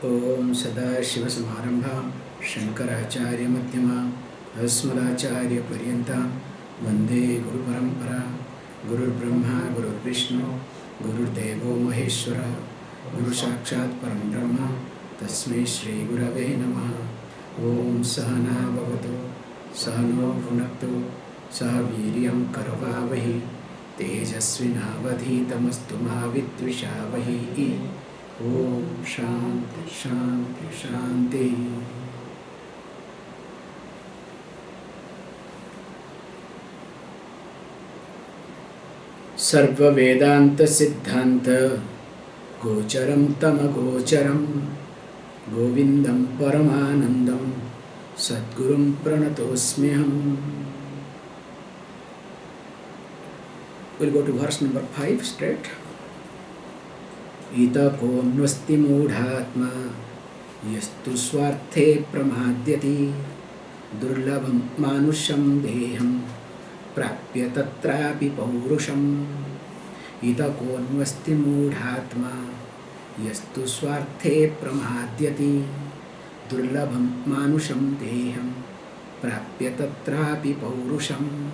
Om Sadashivasamarambham Shankaracharya Madhyamam Asmadacharya Paryantam Vande Guru Parampara Guru Brahma Guru Vishnu Guru Devo Maheshwara Guru Sakshat Param Brahma Tasmai Shri Gurave Namaha Om Sahana Bhavatu Sahano Bhunaktu Saha Viryam Karavavahi Tejasvinavadhitamastu Mavidvishavahi Om Shanti Shanti Shanti. Sarva Vedanta Siddhanta Gocharam Tama Gocharam Govindam Paramanandam Sadgurum Pranatosmyam. We'll go to verse number 5 straight. Ita konvasti mudhatma yastu swarte pramadhyati durlabham manusham deham prapya tatrapi paurusham. Ita konvasti mudhatma yastu swarte pramadhyati durlabham manusham deham prapya tatrapi paurusham.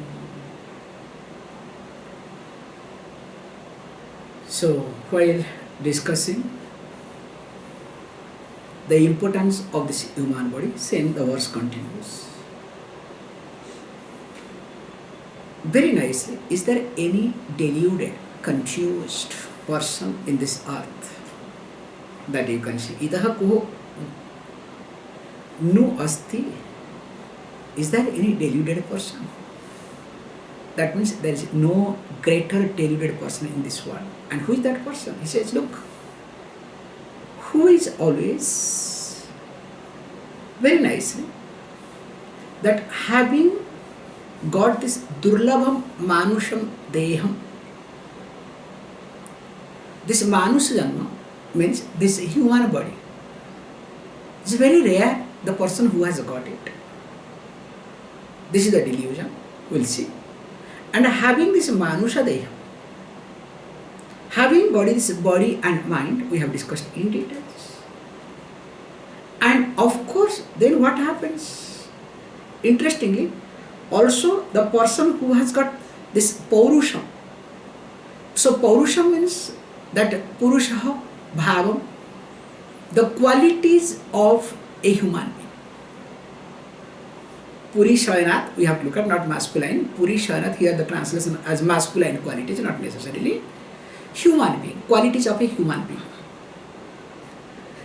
So, while discussing the importance of this human body, same the verse continues. Very nicely, is there any deluded, confused person in this earth that you can see? Itaha ko nu asti. Is there any deluded person? That means there is no greater deluded person in this world. And who is that person? He says, look, who is always, very nicely, that having got this durlabham manusham deham. This manusha janma means this human body. It's very rare, the person who has got it. This is the delusion, we'll see. And having this manusha deham, having this body and mind, we have discussed in details. And of course, then what happens? Interestingly, also the person who has got this paurusham. So paurusham means that purusha bhavam, the qualities of a human being. Puri Shayanat, we have to look at, not masculine. Puri Shayanat, here the translation as masculine qualities, not necessarily human being, qualities of a human being.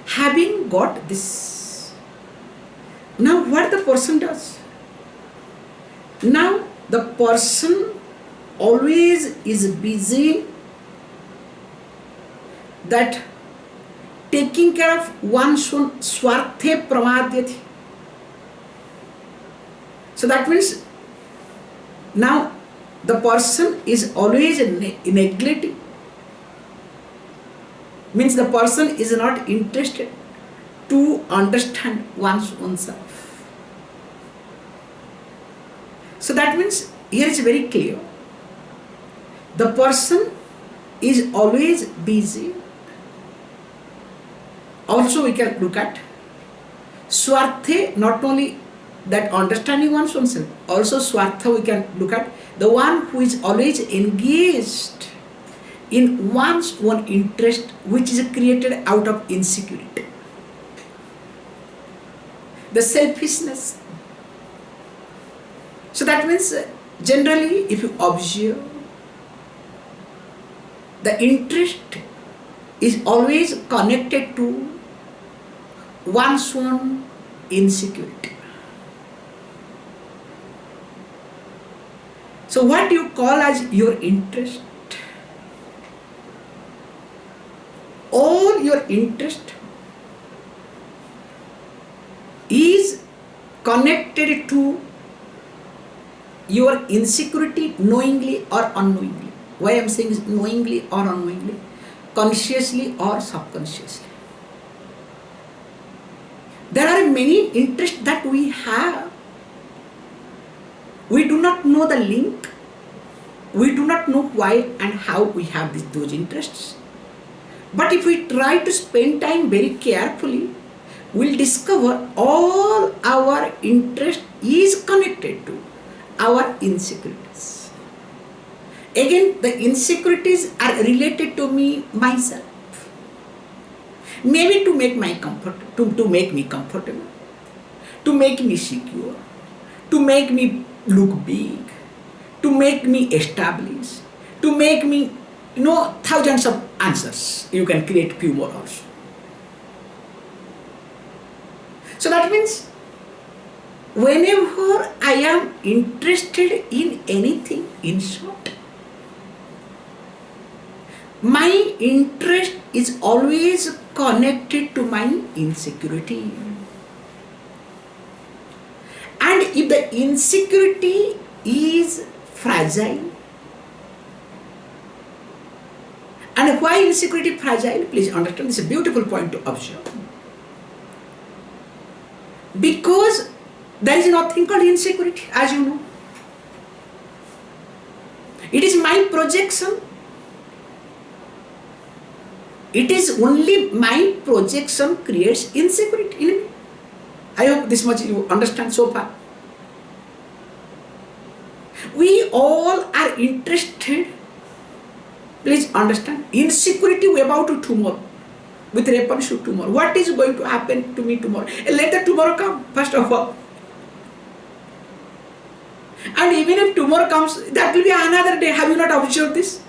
Having got this, now what the person does? Now the person always is busy that taking care of one's own swarte pramadhyati. So that means now the person is always neglecting. Means the person is not interested to understand one's own self. So that means here is very clear. The person is always busy. Also we can look at swarte, not only that understanding one's own self, also swartha we can look at the one who is always engaged in one's own interest, which is created out of insecurity. The selfishness. So that means generally if you observe, the interest is always connected to one's own insecurity. So what do you call as your interest? All your interest is connected to your insecurity, knowingly or unknowingly. Why I am saying is knowingly or unknowingly, consciously or subconsciously. There are many interests that we have. We do not know the link. We do not know why and how we have those interests. But if we try to spend time very carefully, we'll discover all our interest is connected to our insecurities. Again, the insecurities are related to me, myself. Maybe to make my comfort, to make me comfortable, to make me secure, to make me look big, to make me established, to make me thousands of answers. You can create few more also. So that means whenever I am interested in anything, in short, my interest is always connected to my insecurity. And if the insecurity is fragile, and why insecurity fragile? Please understand, this is a beautiful point to observe. Because there is nothing called insecurity, as you know. It is my projection. It is only my projection creates insecurity in me. I hope this much you understand so far. We all are interested, please understand, insecurity about tomorrow. With reference to tomorrow. What is going to happen to me tomorrow? Let tomorrow come, first of all. And even if tomorrow comes, that will be another day. Have you not observed this?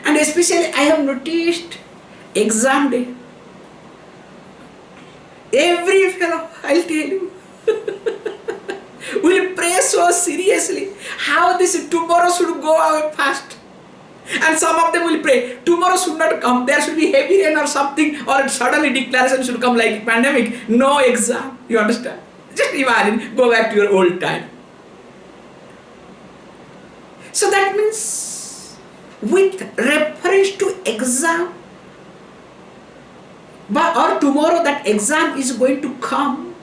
And especially I have noticed exam day. Every fellow, I'll tell you, will pray so seriously how this tomorrow should go away fast. And some of them will pray, tomorrow should not come, there should be heavy rain or something, or suddenly declaration should come like pandemic, no exam. You understand? Just imagine, go back to your old time. So that means, with reference to exam, or tomorrow that exam is going to come,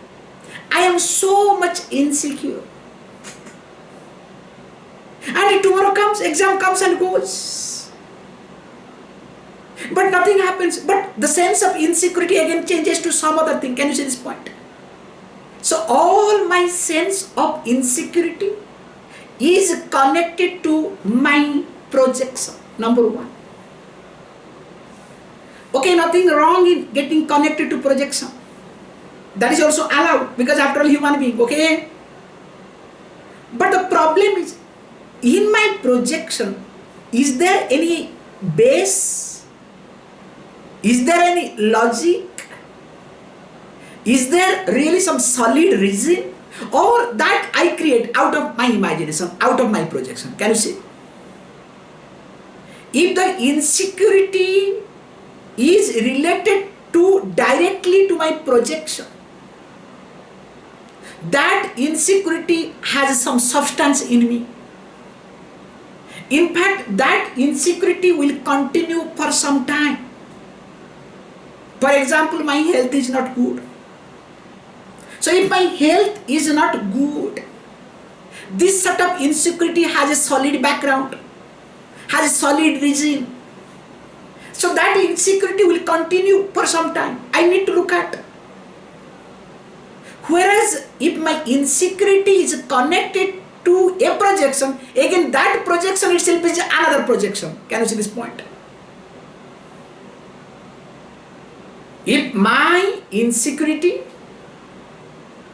I am so much insecure. And tomorrow comes, exam comes and goes. But nothing happens. But the sense of insecurity again changes to some other thing. Can you see this point? So all my sense of insecurity is connected to my projection. Number one. Okay, nothing wrong in getting connected to projection. That is also allowed, because after all, human being, okay? But the problem is, in my projection, is there any base? Is there any logic? Is there really some solid reason? Or that I create out of my imagination, out of my projection? Can you see? If the insecurity is related to directly to my projection, that insecurity has some substance in me. In fact, that insecurity will continue for some time. For example, my health is not good. So if my health is not good, this sort of insecurity has a solid background, has a solid reason. So that insecurity will continue for some time. I need to look at. Whereas if my insecurity is connected to a projection, again that projection itself is another projection. Can you see this point? If my insecurity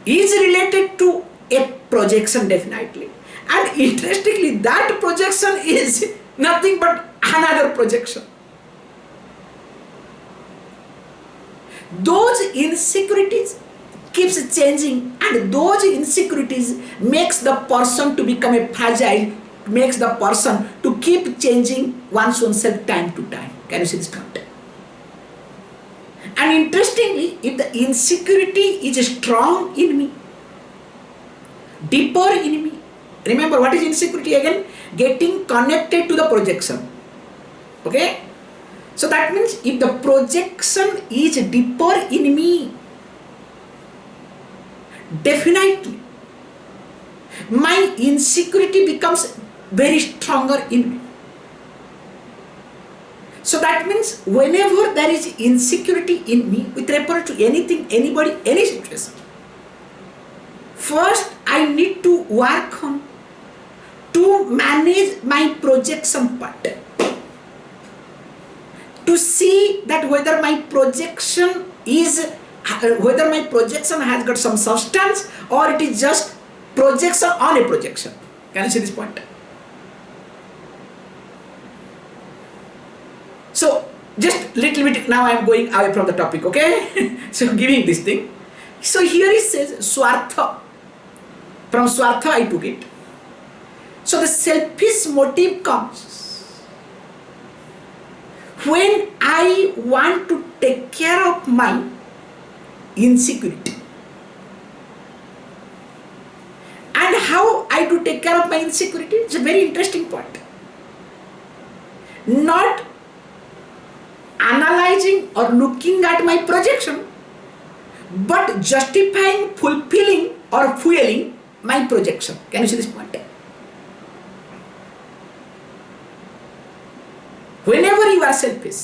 is related to a projection, definitely, and interestingly that projection is nothing but another projection. Those insecurities keeps changing, and those insecurities makes the person to become a fragile, makes the person to keep changing oneself time to time. Can you see this point? And interestingly, if the insecurity is strong in me, deeper in me, remember what is insecurity again? Getting connected to the projection. Okay? So that means if the projection is deeper in me, definitely my insecurity becomes very stronger in me. So that means whenever there is insecurity in me with regard to anything, anybody, any situation, first I need to work on to manage my projection part. To see that whether my projection has got some substance or it is just projection on a projection. Can you see this point? So just little bit, now I am going away from the topic, okay? So giving this thing. So here it says Swartha. From Swartha I took it. So the selfish motive comes when I want to take care of my insecurity. And how I to take care of my insecurity? It's a very interesting point. Not analyzing or looking at my projection, but justifying, fulfilling or fueling my projection. Can you see this point? Whenever you are selfish,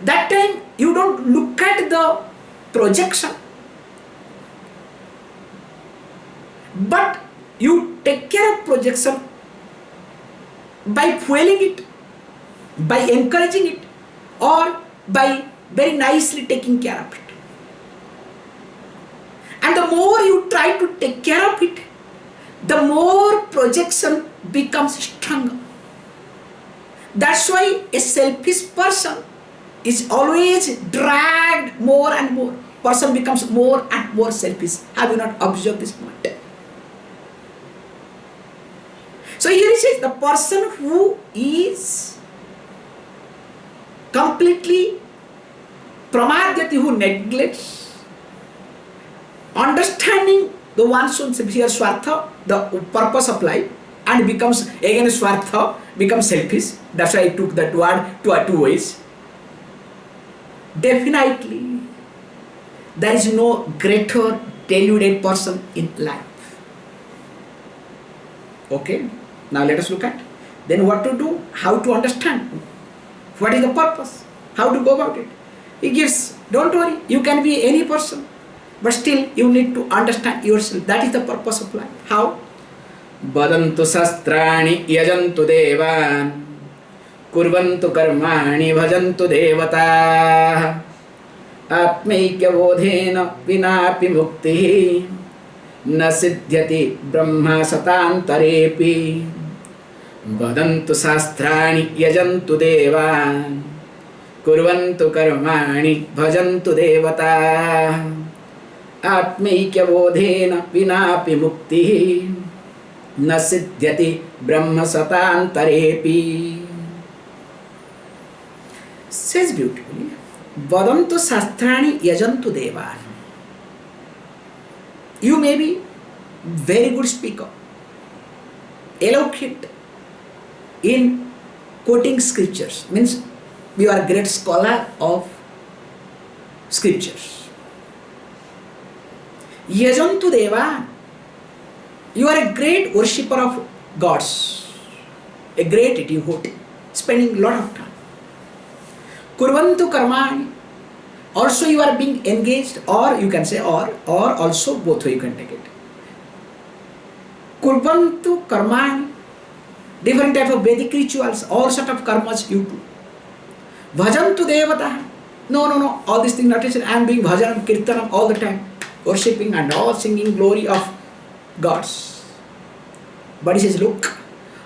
that time you don't look at the projection, but you take care of projection by fueling it, by encouraging it, or by very nicely taking care of it. And the more you try to take care of it, the more projection becomes stronger. That's why a selfish person is always dragged more and more. Person becomes more and more selfish. Have you not observed this point? So here it says the person who is completely pramadyati, who neglects understanding the one's own here swartha, the purpose of life, and becomes again swartha, becomes selfish. That's why I took that word two ways. Definitely, there is no greater deluded person in life. Okay, now let us look at then what to do, how to understand, what is the purpose, how to go about it. He gives, don't worry, you can be any person, but still you need to understand yourself. That is the purpose of life. How? Badantu sastrani yajantu devan kurvantu karmani bhajantu devata atmaikya bodhena vinapi mukti na siddhyati brahma satantarepi. Badantu sastrani yajantu devan kurvantu karmani bhajantu devata atmaikya bodhena vinapi mukti na siddhyati brahma satantarepi. Says beautifully, Vadantu sastrani yajantu devan. You may be very good speaker, eloquent in quoting scriptures, means you are a great scholar of scriptures. Yajantu devan, you are a great worshipper of gods, a great devotee, spending a lot of time. Kurvantu karmani, also you are being engaged, or you can say or also both way you can take it. Kurvantu karmani, different type of Vedic rituals, all sort of karmas you do. Bhajantu devata, no, all these things not necessary. I am doing bhajanam, kirtanam all the time, worshipping and all singing glory of gods. But he says, look,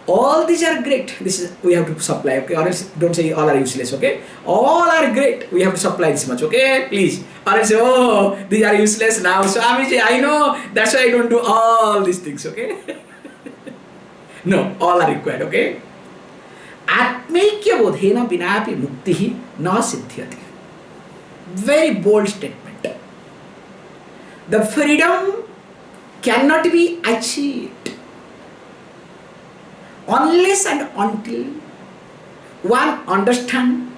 all these are great. This is we have to supply, okay? Or else don't say all are useless, okay? All are great. We have to supply this much, okay? Please. Or else say, oh, these are useless now. Swamiji, I know. That's why I don't do all these things, okay? No, all are required, okay? Atmaikya bodhena vinapi muktihi na siddhyati. Very bold statement. The freedom cannot be achieved unless and until one understands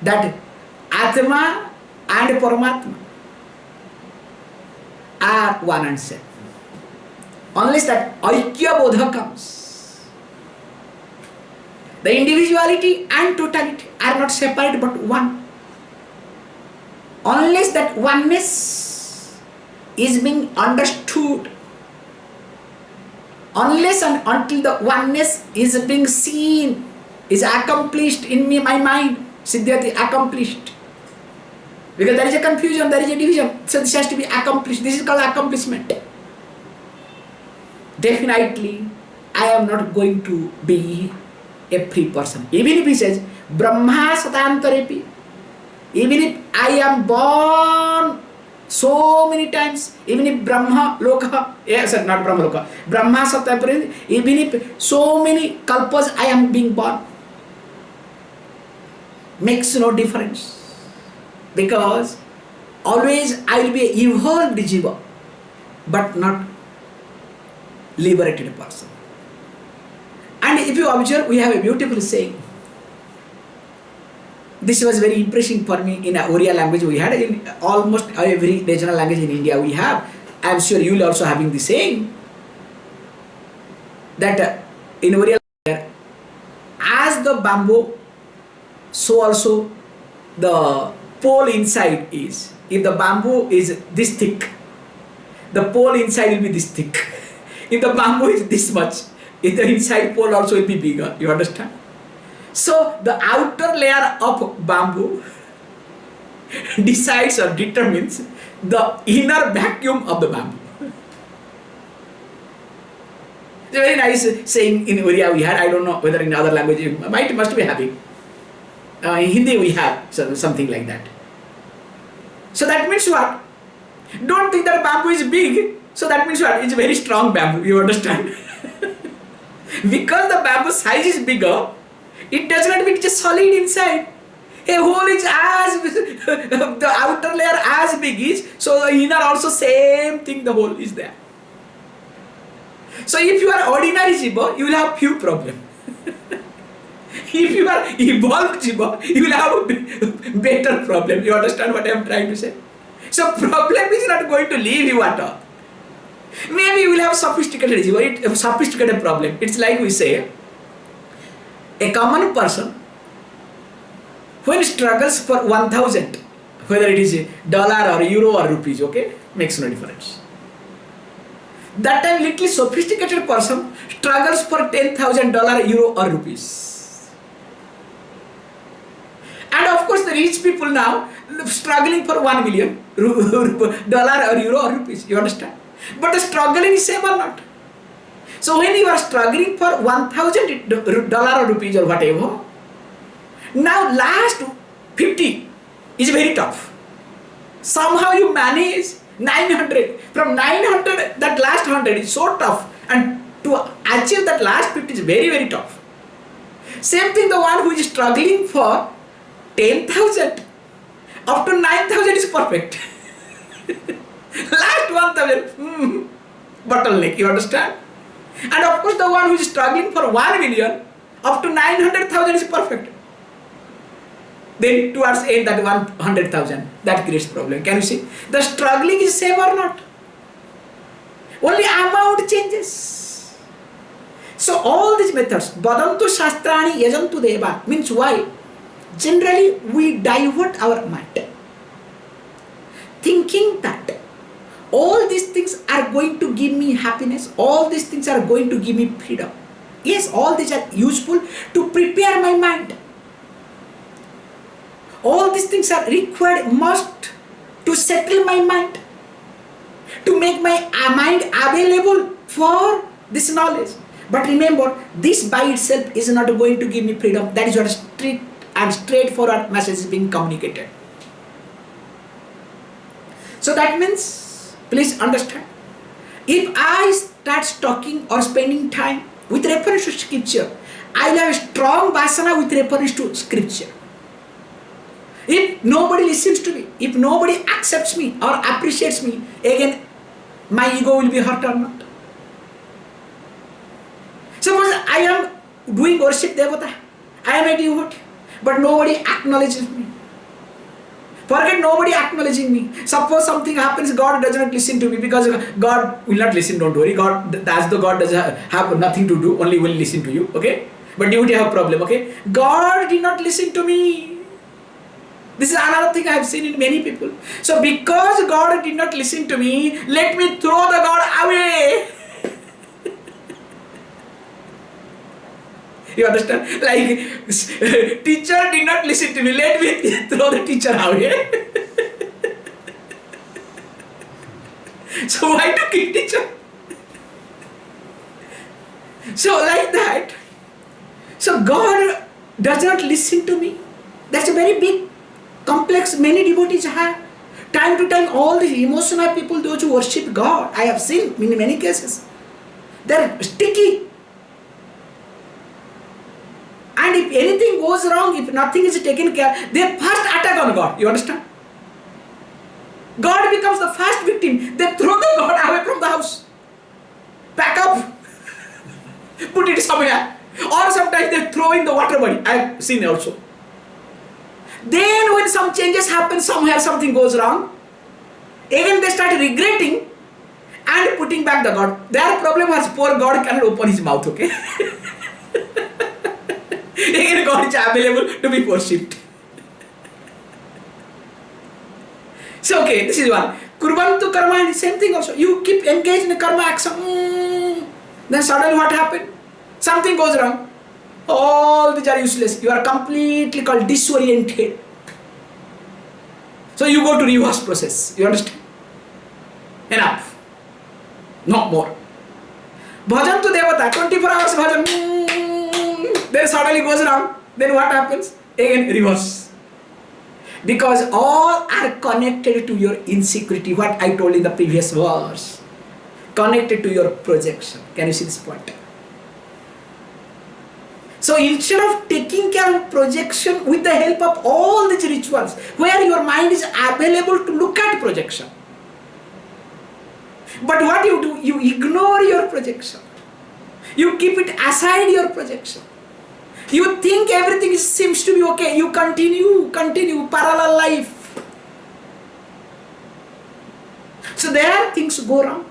that Atma and Paramatma are one and same. Unless that Aikya Bodha comes, The individuality and totality are not separate but one. Unless that oneness is being understood, unless and until the oneness is being seen, is accomplished in me, my mind, Siddhyati, accomplished. Because there is a confusion, there is a division. So this has to be accomplished. This is called accomplishment. Definitely, I am not going to be a free person. Even if he says, Brahma Satantarepi, even if I am born so many times, even if Brahma Loka, yes, not Brahma Loka, Brahma Satantarepi, even if so many kalpas I am being born, makes no difference. Because always I will be an evolved jiva, but not liberated person. And if you observe, we have a beautiful saying. This was very impressive for me in Oriya language. We had in almost every regional language in India we have. I am sure you will also having the saying that in Oriya, as the bamboo, so also the pole inside is. If the bamboo is this thick, the pole inside will be this thick. If the bamboo is this much, if the inside pole also will be bigger. You understand? So the outer layer of bamboo decides or determines the inner vacuum of the bamboo. It's a very nice saying in Oriya we had. I don't know whether in other language you must be having. In Hindi we have something like that. So that means what? Don't think that bamboo is big. So that means what? It's a very strong bamboo. You understand? Because the bamboo size is bigger, it does not mean it's solid inside. A hole is as the outer layer as big is, so the inner also same thing. The hole is there. So if you are ordinary jiva, you will have few problems. If you are evolved jiva, you will have a better problem. You understand what I am trying to say? So problem is not going to leave you at all. Maybe you will have sophisticated jiva, a sophisticated problem. It's like we say, a common person, when struggles for 1,000, whether it is dollar or euro or rupees, okay, makes no difference. That time little sophisticated person struggles for $10,000, euro or rupees. And of course the rich people now struggling for 1 million dollar or euro or rupees. You understand? But the struggling is same or not? So when you are struggling for $1,000 or rupees or whatever, now last 50 is very tough. Somehow you manage 900. From 900, that last 100 is so tough, and to achieve that last 50 is very, very tough. Same thing, the one who is struggling for 10,000, up to 9,000 is perfect. Last 1,000, bottleneck, you understand? And of course the one who is struggling for 1 million, up to 900,000 is perfect. Then towards end that 100,000, that creates problem. Can you see? The struggling is same or not? Only amount changes. So all these methods, Badantu Shastrani Yajantu Deva, means why? Generally we divert our mind, thinking that all these things are going to give me happiness, all these things are going to give me freedom. Yes, all these are useful to prepare my mind. All these things are required, must, to settle my mind, to make my mind available for this knowledge. But remember, this by itself is not going to give me freedom. That is what strict and straightforward message is being communicated. So that means, please understand, if I start talking or spending time with reference to scripture, I will have a strong vasana with reference to scripture. If nobody listens to me, if nobody accepts me or appreciates me, again my ego will be hurt or not. Suppose I am doing worship devata, I am a devotee, but nobody acknowledges me. Forget nobody acknowledging me. Suppose something happens, God does not listen to me, because God will not listen, don't worry. God, as though God does have nothing to do, only will listen to you, okay? But devotee have a problem, okay? God did not listen to me. This is another thing I have seen in many people. So because God did not listen to me, let me throw the God away. You understand? Like, teacher did not listen to me, let me throw the teacher away. So why to keep teacher? So like that. So God does not listen to me. That's a very big, complex, many devotees have. Time to time, all the emotional people, those who worship God, I have seen in many cases, they're sticky. And if anything goes wrong, if nothing is taken care, they first attack on God. You understand? God becomes the first victim. They throw the God away from the house. Pack up. Put it somewhere. Or sometimes they throw in the water body. I have seen also. Then when some changes happen, somewhere something goes wrong, again they start regretting and putting back the God. Their problem was poor God cannot open his mouth, okay? Again God is available to be worshipped. So okay, this is one. Kurvantu karma, same thing also. You keep engaged in karma action. Then suddenly what happened? Something goes wrong. All these are useless. You are completely called disoriented. So you go to reverse process. You understand? Enough. No more. Bhajan to Devata, 24 hours bhajan. Then suddenly goes wrong. Then what happens? Again reverse. Because all are connected to your insecurity. What I told in the previous verse. Connected to your projection. Can you see this point? So instead of taking care of projection with the help of all these rituals, where your mind is available to look at projection. But what you do, you ignore your projection. You keep it aside your projection. You think everything seems to be okay. You continue parallel life. So there things go wrong.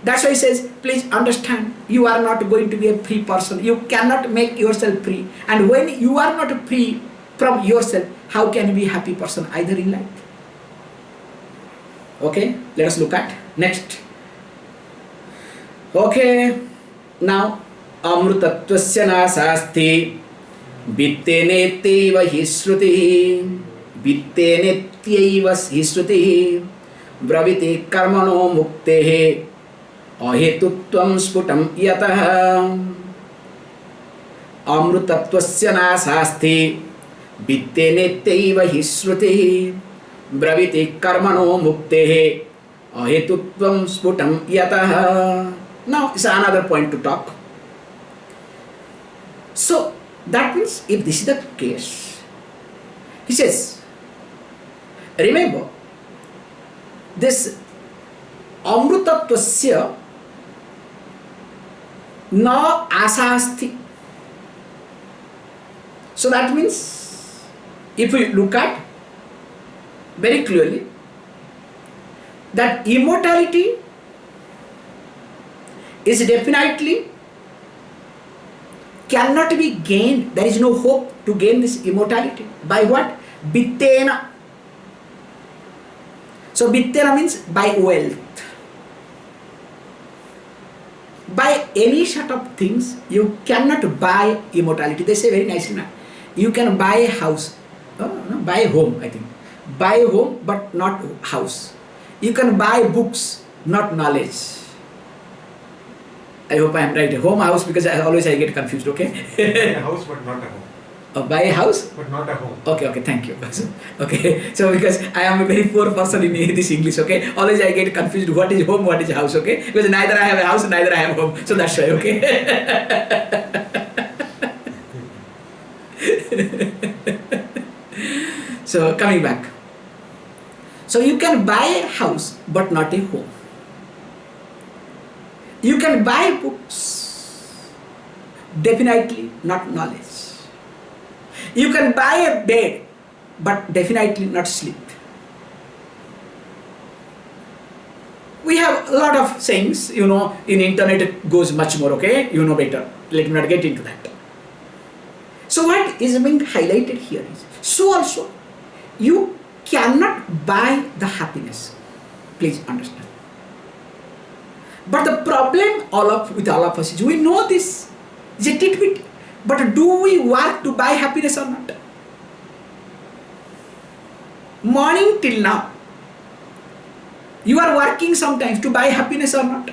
That's why he says, please understand, you are not going to be a free person. You cannot make yourself free. And when you are not free from yourself, how can you be a happy person either in life? Okay, let us look at next. Okay, now amrutatvasya nasasti vittenetyeva hi shrutihi vittenetyeva hi shrutihi braviti karmano muktehe अहेतुत्वं स्फुटं यतः अमृतत्वस्य नाशास्ति वित्तेनेत्यैव हि श्रुतिः ब्रवीति कर्मणो मुक्तेः अहेतुत्वं स्फुटं यतः. Now is another point to talk. So that means if this is the case, he says, remember this amrutatvasya na asasti. So that means, if we look at very clearly, that immortality is definitely cannot be gained. There is no hope to gain this immortality. By what? Vittena. So vittena means by wealth. By any sort of things, you cannot buy immortality. They say very nicely now. You can buy a house, buy a home, I think. Buy a home, but not house. You can buy books, not knowledge. I hope I am right. Home, house, because I get confused, okay? A house, but not a home. Buy a house? But not a home. Okay, thank you. Okay, so because I am a very poor person in this English, okay? Always I get confused what is home, what is house, okay? Because neither I have a house, neither I have home. So that's why, okay? So coming back. So you can buy a house, but not a home. You can buy books, definitely not knowledge. You can buy a bed, but definitely not sleep. We have a lot of sayings, in internet it goes much more, okay? You know better. Let me not get into that. So what is being highlighted here is, so also, you cannot buy the happiness. Please understand. But the problem with all of us is, we know this, it's a tidbit, but do we work to buy happiness or not? Morning till now, you are working sometimes to buy happiness or not?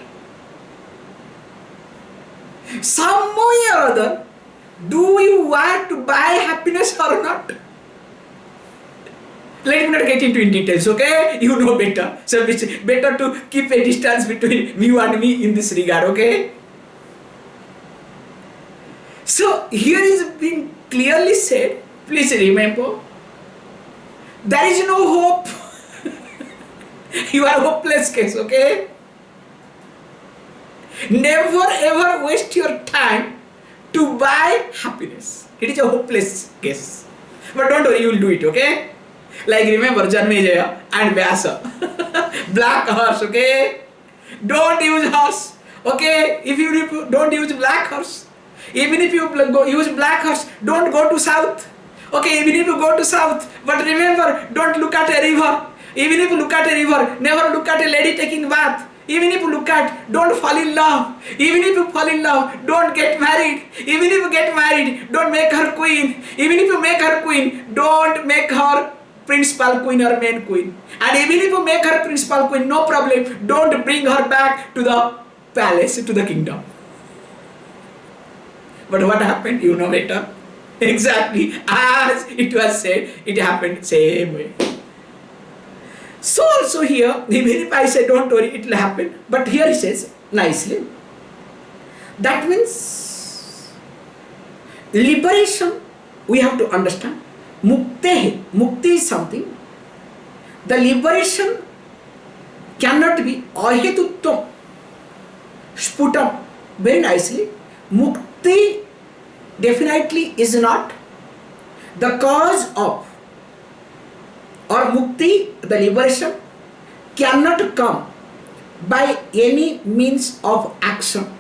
Some way or other, do you want to buy happiness or not? Let me not get into details, okay? You know better. So it's better to keep a distance between you and me in this regard, okay? So here is being clearly said, please remember, there is no hope. You are a hopeless case, okay? Never ever waste your time to buy happiness. It is a hopeless case. But don't worry, you will do it, okay? Like remember Janmejaya and Vyasa. Black horse, okay? Don't use horse, okay? If you don't use black horse. Even if you use black horse, don't go to south. Okay, even if you go to south, but remember, don't look at a river. Even if you look at a river, never look at a lady taking bath. Even if you look at, don't fall in love. Even if you fall in love, don't get married. Even if you get married, don't make her queen. Even if you make her queen, don't make her principal queen or main queen. And even if you make her principal queen, no problem, don't bring her back to the palace, to the kingdom. But what happened? You know better. Exactly as it was said, it happened same way. So also here, even if I say don't worry, it will happen. But here he says nicely, that means liberation, we have to understand. Mukti is something. The liberation cannot be ahetutvam, sputam, very nicely. Mukti definitely is not the cause of, or mukti, the liberation, cannot come by any means of action.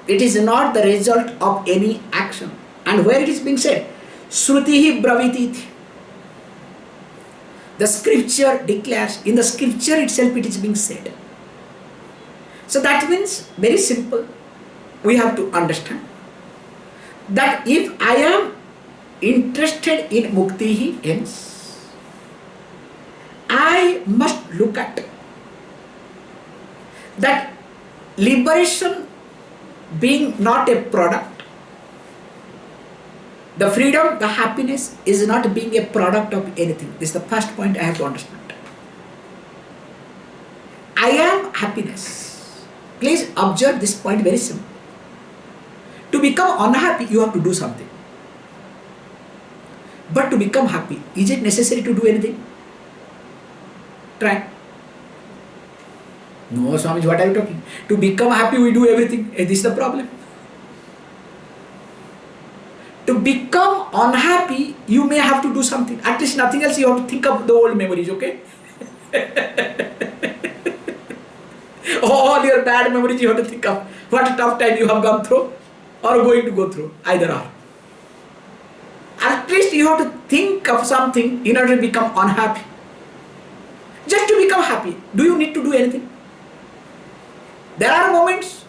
It is not the result of any action. And where it is being said, Srutihi Braviti. The scripture declares, in the scripture itself it is being said. So that means, very simple, we have to understand that if I am interested in muktihi, hence, I must look at that liberation being not a product. The freedom, the happiness is not being a product of anything. This is the first point I have to understand. I am happiness. Please observe this point, very simple. To become unhappy, you have to do something. But to become happy, is it necessary to do anything? Try. No, Swami, what are you talking? To become happy, we do everything. This is the problem. To become unhappy, you may have to do something. At least nothing else, you have to think of the old memories, okay? All your bad memories you have to think of. What a tough time you have gone through or going to go through. Either or. At least you have to think of something in order to become unhappy. Just to become happy, do you need to do anything? There are moments,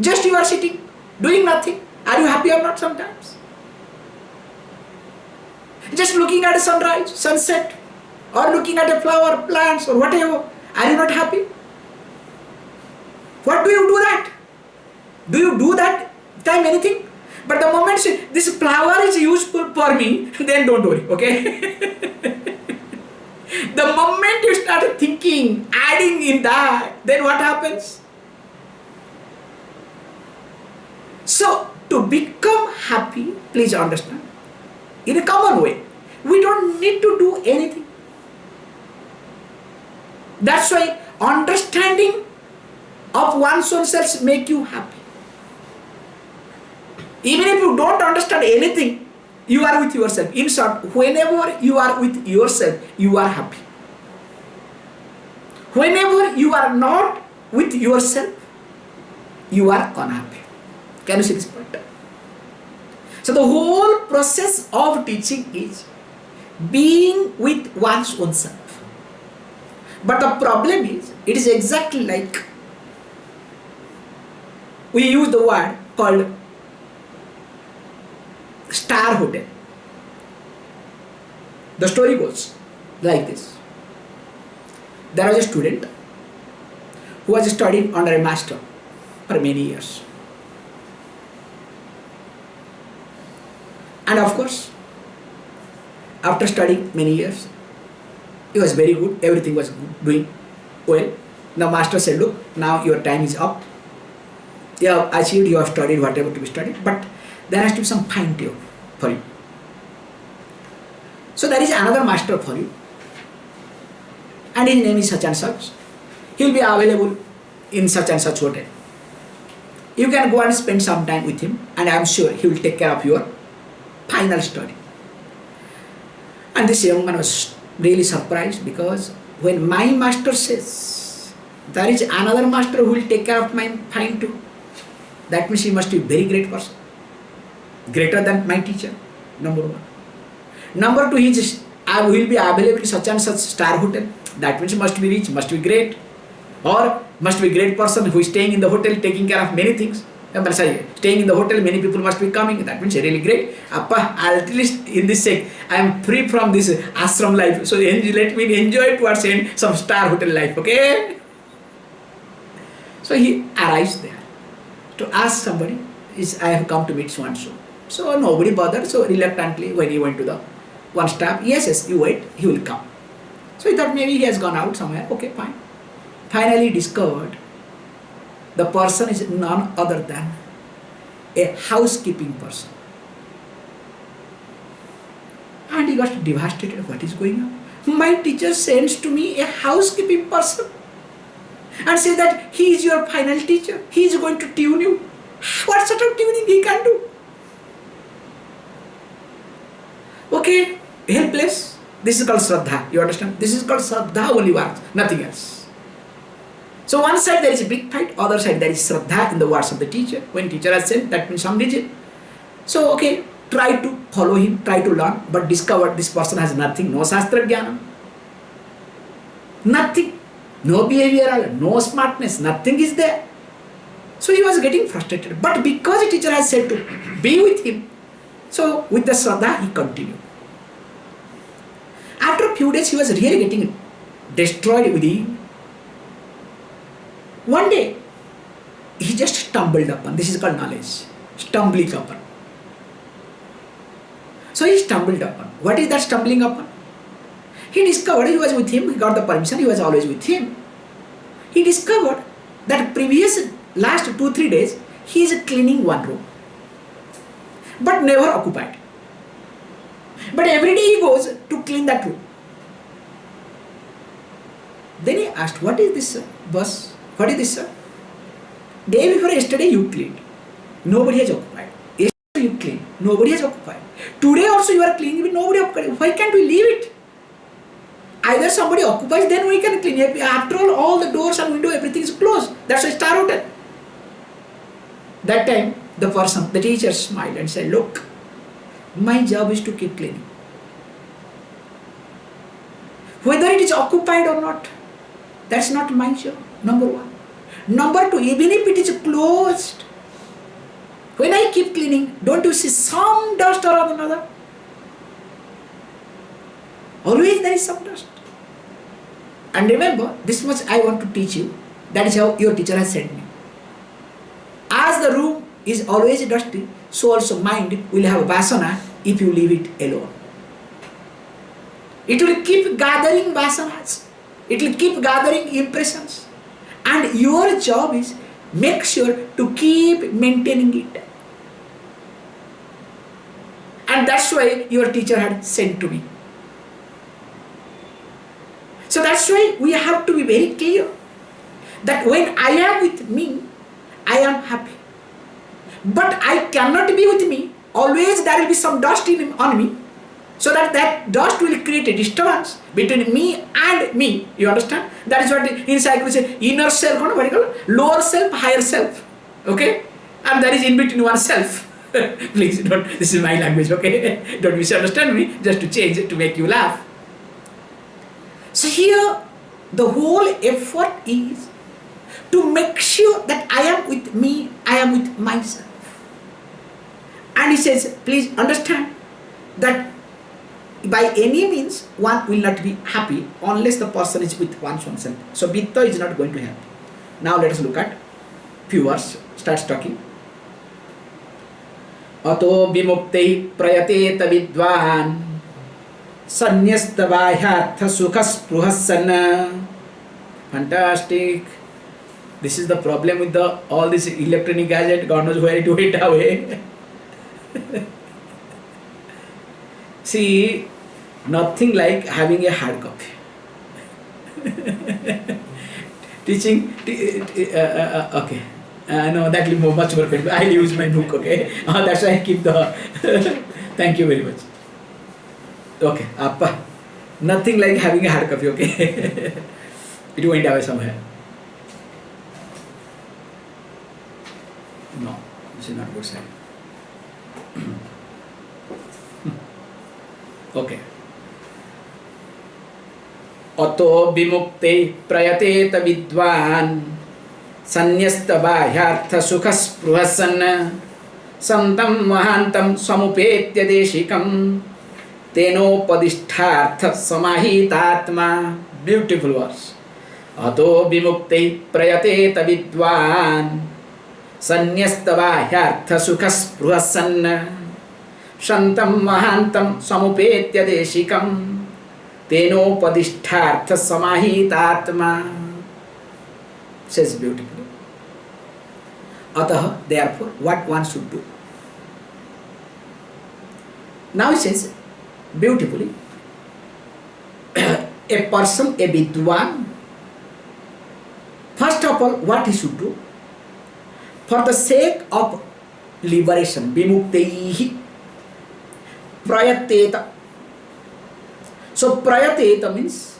just you are sitting, doing nothing. Are you happy or not sometimes? Just looking at a sunrise, sunset, or looking at a flower, plants, or whatever. Are you not happy? What do you do that? Do you do that time anything? But the moment this flower is useful for me, then don't worry, okay? The moment you start thinking, adding in that, then what happens? So, to become happy, please understand, in a common way, we don't need to do anything. That's why understanding of one's own self make you happy. Even if you don't understand anything, you are with yourself. In short, whenever you are with yourself, you are happy. Whenever you are not with yourself, you are unhappy. Can you see this point? So the whole process of teaching is being with one's own self. But the problem is, it is exactly like we use the word called star hotel. The story goes like this. There was a student who was studying under a master for many years. And of course, after studying many years, he was very good, everything was doing well. The master said, look, now your time is up. You have achieved, you have studied whatever to be studied, but there has to be some fine tune for you. So there is another master for you, and his name is such and such. He will be available in such and such hotel. You can go and spend some time with him, and I am sure he will take care of your final study. And this young man was really surprised, because when my master says there is another master who will take care of my fine tune, that means he must be a very great person, greater than my teacher, number one. Number two, he will be available in such and such star hotel. That means must be rich, must be great, or must be a great person who is staying in the hotel, taking care of many things. Staying in the hotel, many people must be coming. That means really great. Appa, at least in this sake, I am free from this ashram life. So let me enjoy towards some star hotel life. Okay. So he arrives there to ask somebody, I have come to meet so and so. So nobody bothered. So reluctantly, when he went to the one staff, yes, you wait, he will come. So he thought maybe he has gone out somewhere. Okay, fine. Finally discovered the person is none other than a housekeeping person. And he got devastated. What is going on? My teacher sends to me a housekeeping person and says that he is your final teacher. He is going to tune you. What sort of tuning he can do? Okay, helpless. This is called Shraddha. You understand? This is called Shraddha only words, nothing else. So one side there is a big fight, other side there is Shraddha in the words of the teacher. When teacher has said, that means some reason. So okay, try to follow him, try to learn, but discover this person has nothing, no Shastra Jnana. Nothing. No behavioral, no smartness, nothing is there. So he was getting frustrated. But because the teacher has said to be with him, so with the Shraddha he continued. After a few days he was really getting destroyed within. One day he just stumbled upon, this is called knowledge, stumbling upon. So he stumbled upon. What is that stumbling upon? He discovered, he was with him, he got the permission, he was always with him. He discovered that previous last 2-3 days he is cleaning one room, but never occupied. But every day he goes to clean that room. Then he asked, what is this, boss? What is this, sir? Day before yesterday you cleaned. Nobody has occupied. Yesterday you cleaned. Nobody has occupied. Today also you are cleaning with nobody occupied. Why can't we leave it? Either somebody occupies, then we can clean. After all the doors and windows, everything is closed. That's a star hotel. That time, the teacher smiled and said, look, my job is to keep cleaning. Whether it is occupied or not, that's not my job, number one. Number two, even if it is closed, when I keep cleaning, don't you see some dust or another? Always there is some dust. And remember, this much I want to teach you. That is how your teacher has said me. As the room is always dusty, so also mind will have vasana if you leave it alone. It will keep gathering vasanas. It will keep gathering impressions. And your job is make sure to keep maintaining it. And that's why your teacher had sent to me. So that's why we have to be very clear that when I am with me, I am happy. But I cannot be with me. Always there will be some dust on me. So that dust will create a disturbance between me and me. You understand? That is what in psychology say, inner self, what do you call it? Lower self, higher self. Okay? And that is in between oneself. Please don't, this is my language, okay? Don't misunderstand me, just to change it to make you laugh. So here, the whole effort is to make sure that I am with me, I am with myself. And he says, please understand that by any means one will not be happy unless the person is with oneself. So Vitta is not going to help. Now let us look at few words. Starts talking. Ato vimukte prayate tavidvan sanyastavahyartha sukhas pruhassana. Fantastic. This is the problem with all this electronic gadget. God knows where it went away. See, nothing like having a hard copy. Teaching, okay. No, that will be much more painful. I'll use my book, okay? That's why I keep the. Thank you very much. Okay, Appa. Nothing like having a hard copy, okay? It went away somewhere. No, this is not good sign. Okay. Ato vimukte prayate tavidvan sanyastavahyartha sukhas pruhassana santam mahantam samupetya deshikam tenopadishthartha samahitatma. Beautiful verse. Ato vimukte prayate tavidvan sanyastavahyartha sukhas pruhassana santam mahantam samupetya deshikam tenopadishthartha samahitatma. Says beautifully. Ataha, therefore, what one should do. Now he says beautifully, a person, a vidwan, first of all, what he should do, for the sake of liberation, vimuktaihi, prayateta. So prayateta means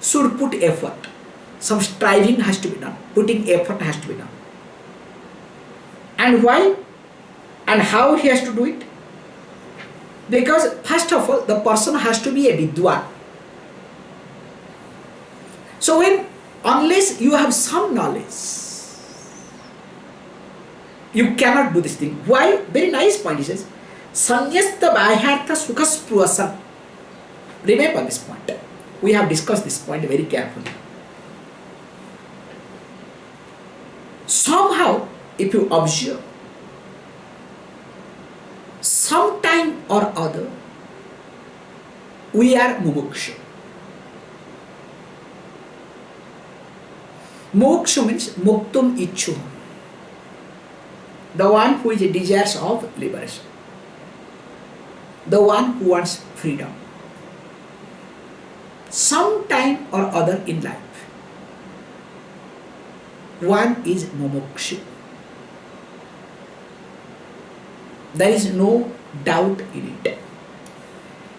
should put effort. Some striving has to be done. Putting effort has to be done. And why? And how he has to do it? Because first of all, the person has to be a vidwan. So unless you have some knowledge, you cannot do this thing. Why? Very nice point he says. Sanyasta bahyartha sukhas pruhassana. Remember this point. We have discussed this point very carefully. Somehow, if you observe, sometime or other, we are mumukshu. Moksha means muktum ichu, the one who is desirous of liberation, the one who wants freedom. Sometime or other in life, one is mumukshu. There is no doubt in it.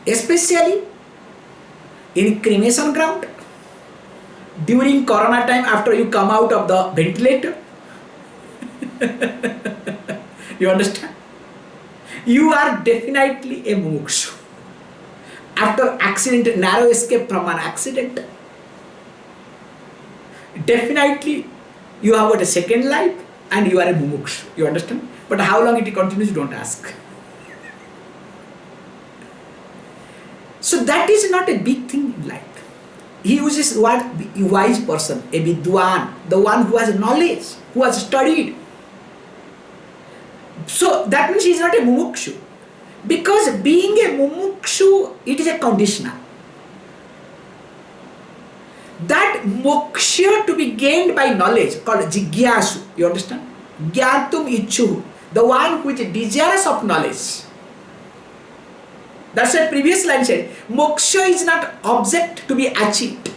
Especially in cremation ground, during corona time, after you come out of the ventilator. You understand? You are definitely a mumukshu. After accident, narrow escape from an accident, definitely you have got a second life and you are a mumukshu. You understand? But how long it continues, don't ask. So that is not a big thing in life. He uses the word wise person, a vidwan, the one who has knowledge, who has studied. So that means he is not a mumukshu. Because being a mumukshu, it is a conditional. That moksha to be gained by knowledge, called jigyasu, you understand? Gyantum ichu, the one which is desirous of knowledge. That's why previous line said, moksha is not object to be achieved.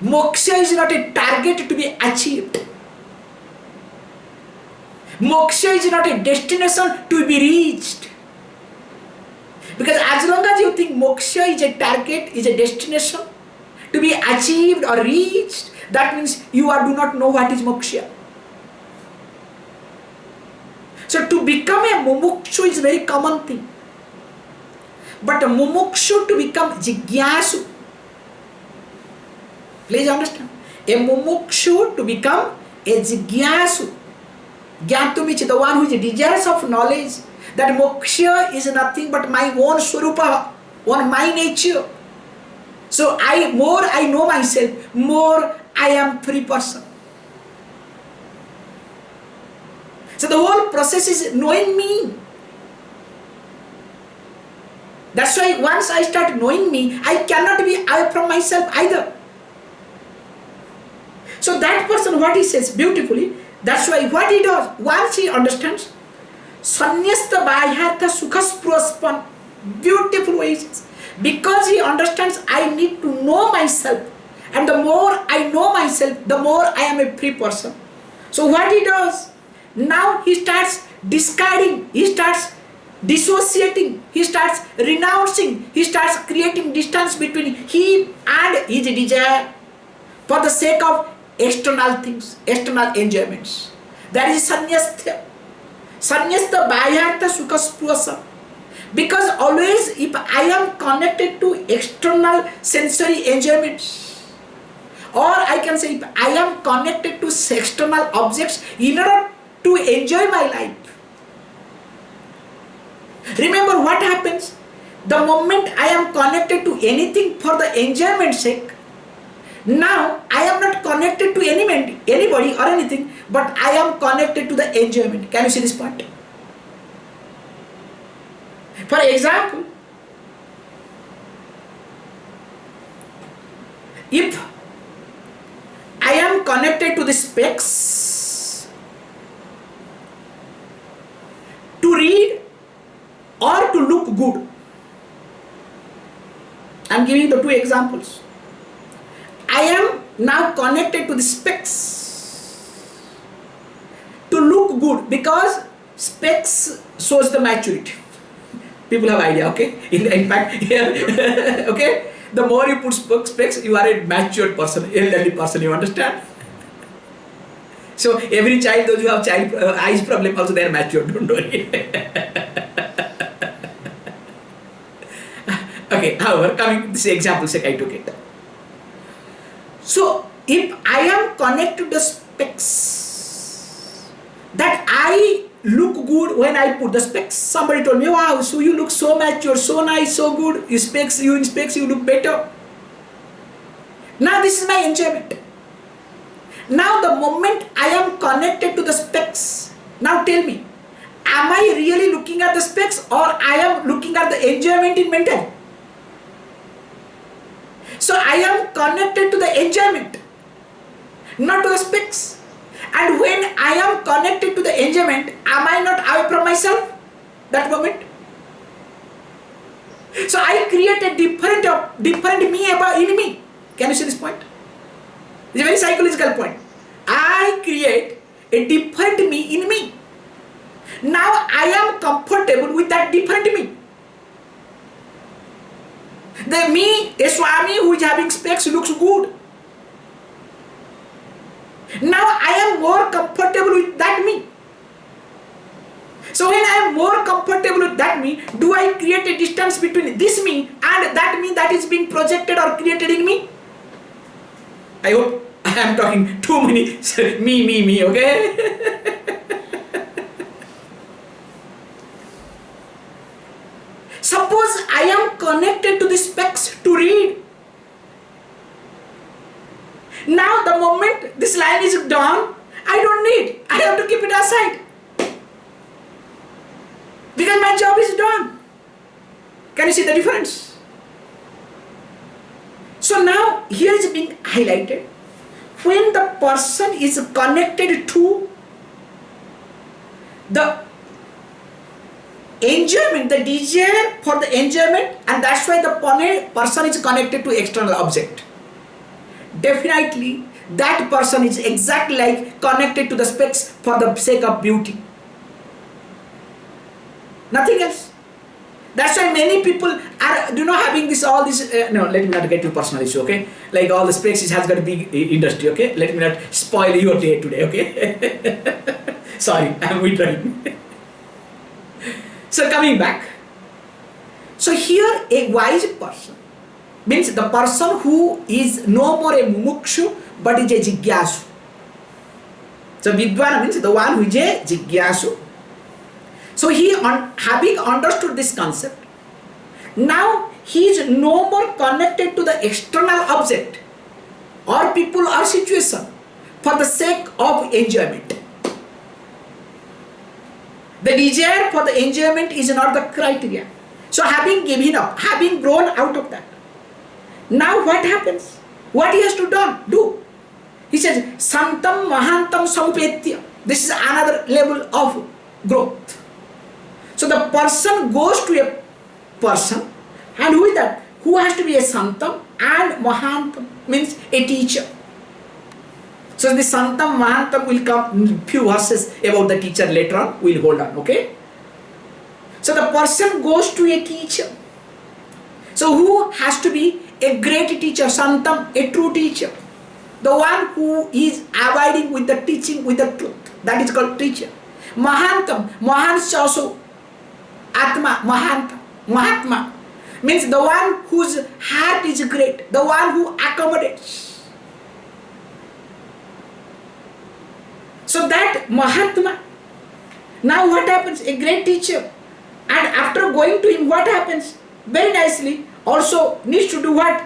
Moksha is not a target to be achieved. Moksha is not a destination to be reached. Because as long as you think moksha is a target, is a destination to be achieved or reached, that means you do not know what is moksha. So to become a mumukshu is a very common thing. But a mumukshu to become jigyasu, please understand. A mumukshu to become a jigyasu. Gyantumi, the one who is desirous of knowledge, that moksha is nothing but my own swarupa, on my nature. So more I know myself, more I am free person. So the whole process is knowing me. That's why once I start knowing me, I cannot be away from myself either. So that person, what he says beautifully, that's why what he does, once he understands, Sanyasta Bhayartha Sukhaspuraspan, beautiful way he says, because he understands I need to know myself, and the more I know myself, the more I am a free person. So what he does, now he starts discarding, he starts dissociating, he starts renouncing, he starts creating distance between him and his desire for the sake of external things, external enjoyments. That is sannyastha. Sannyastha bhayartha sukhaspurasa. Because always if I am connected to external sensory enjoyments, or I can say if I am connected to external objects in order to enjoy my life. Remember what happens? The moment I am connected to anything for the enjoyment's sake, now I am not connected to anybody or anything, but I am connected to the enjoyment. Can you see this point? For example, if I am connected to the specs to read or to look good, I am giving the two examples. I am now connected to the specs to look good because specs shows the maturity. People have idea, okay? In fact, here, okay? The more you put specs, you are a mature person, elderly person, you understand? So every child, those who have child eyes problem also, they are mature, don't worry. Okay, however, coming to this example sake, I took it. So if I am connected to the specs, that I look good when I put the specs. Somebody told me, wow, so you look so mature, so nice, so good. You in specs, you look better. Now this is my enjoyment. Now the moment I am connected to the specs, now tell me, am I really looking at the specs or I am looking at the enjoyment in mental? So I am connected to the enjoyment, not to the specs. And when I am connected to the enjoyment, am I not away from myself that moment? So I create a different me in me. Can you see this point? It's a very psychological point. I create a different me in me. Now I am comfortable with that different me. The me, a Swami who is having specs, looks good. Now I am more comfortable with that me. So when I am more comfortable with that me, do I create a distance between this me and that me that is being projected or created in me? I hope I am talking too many me, okay? Suppose I am connected to the specs to read. Now the moment this line is done, I don't need. I have to keep it aside. Because my job is done. Can you see the difference? So now here is being highlighted. When the person is connected to the enjoyment, the desire for the enjoyment, and that's why the person is connected to external object. Definitely that person is exactly like connected to the specs for the sake of beauty. Nothing else. That's why many people are having this all this no, let me not get too personal issue, okay? Like all the specs has got a big industry, okay? Let me not spoil your day today, okay? Sorry, I'm withdrawing. So coming back. So here a wise person means the person who is no more a mumukshu but is a jigyasu. So vidvana means the one who is a jigyasu. So he having understood this concept, now he is no more connected to the external object or people or situation for the sake of enjoyment. The desire for the enjoyment is not the criteria. So having given up, having grown out of that, now what happens? What he has to do? He says, Santam Mahantam Saupetya. This is another level of growth. So the person goes to a person, and who is that? Who has to be a Santam and Mahantam, means a teacher. So the Santam Mahantam will come in few verses about the teacher later on. We'll hold on, okay? So the person goes to a teacher. So who has to be a great teacher, Santam, a true teacher? The one who is abiding with the teaching, with the truth. That is called teacher. Mahantam, Mahan is also Atma, Mahanta, Mahatma. Means the one whose heart is great, the one who accommodates. So that Mahatma, now what happens? A great teacher. And after going to him, what happens? Very nicely, also needs to do what?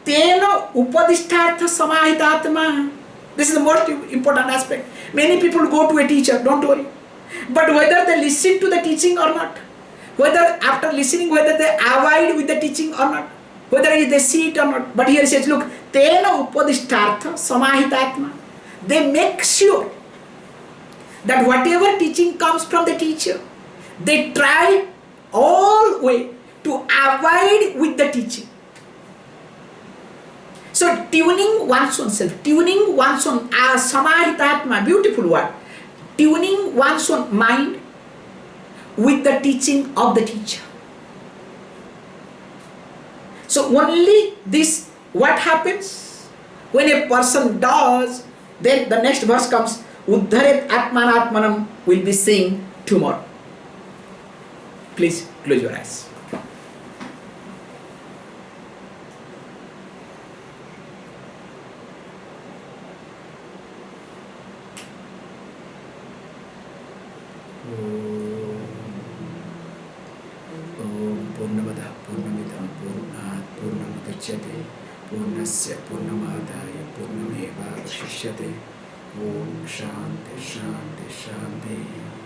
Tena upadishtartha samahitatma. This is the most important aspect. Many people go to a teacher, don't worry. But whether they listen to the teaching or not, whether after listening, whether they abide with the teaching or not, whether they see it or not. But here it says, look, tena upadishtartha samahitatma. They make sure that whatever teaching comes from the teacher, they try all way to abide with the teaching. So tuning one's own self, tuning one's own samahitatma, beautiful word, tuning one's own mind with the teaching of the teacher. So only this, what happens when a person does, then the next verse comes, Uddharet Atmanatmanam, will be seeing tomorrow. Please close your eyes. Purnamada Purnamidam Purnat Purnamudachyate Purnasya Purnamadaya Purnameva Vashishyate. Om Shanti Shanti Shanti.